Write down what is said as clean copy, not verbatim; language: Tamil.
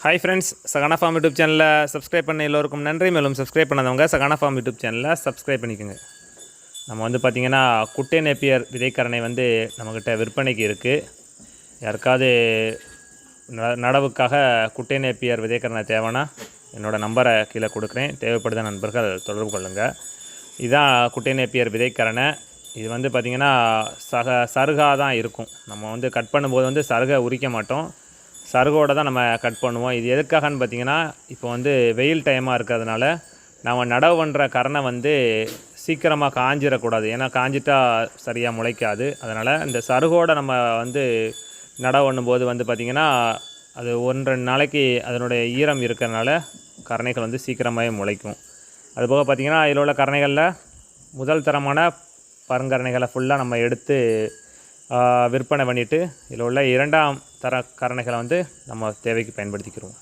Hi friends, Sahana form YouTube சேனலில் சப்ஸ்கிரைப் பண்ண எல்லோருக்கும் நன்றி. மேலும் சப்ஸ்கிரைப் பண்ணாதவங்க சகானா ஃபார்ம் யூடியூப் சேனலில் சப்ஸ்கிரைப் பண்ணிக்கோங்க. நம்ம வந்து பார்த்திங்கன்னா குட்டை நேப்பியர் விதைக்கரணை வந்து நம்மக்கிட்ட விற்பனைக்கு இருக்குது. யாருக்காவது நடவுக்காக குட்டை நேப்பியர் விதைக்கரணை தேவைன்னா என்னோடய நம்பரை கீழே கொடுக்குறேன். தேவைப்படுத நண்பர்கள் தொடர்பு கொள்ளுங்கள். இதுதான் குட்டை நேப்பியர் விதைக்கரணை. இது வந்து பார்த்திங்கன்னா சருகாக தான் இருக்கும். நம்ம வந்து கட் பண்ணும்போது வந்து சருகை உரிக்க மாட்டோம், சருகோடு தான் நம்ம கட் பண்ணுவோம். இது எதுக்காகன்னு பார்த்திங்கன்னா, இப்போ வந்து வெயில் டைமாக இருக்கிறதுனால நம்ம நடவு பண்ணுற கரணை வந்து சீக்கிரமாக காஞ்சிடக்கூடாது. ஏன்னா காஞ்சிட்டா சரியாக முளைக்காது. அதனால் இந்த சருகோடு நம்ம வந்து நடவு பண்ணும்போது வந்து பார்த்திங்கன்னா, அது 1-2 நாளைக்கு அதனுடைய ஈரம் இருக்கிறனால கரணைகள் வந்து சீக்கிரமாகவே முளைக்கும். அதுபோக பார்த்திங்கன்னா, இதில் உள்ள கரணைகளில் முதல் தரமான பருங்கரணைகளை ஃபுல்லாக நம்ம எடுத்து விற்பனை பண்ணிவிட்டு, இதில் உள்ள 2ஆம் தர கரணைகளை வந்து நம்ம தேவைக்கு பயன்படுத்திக்கிறோம்.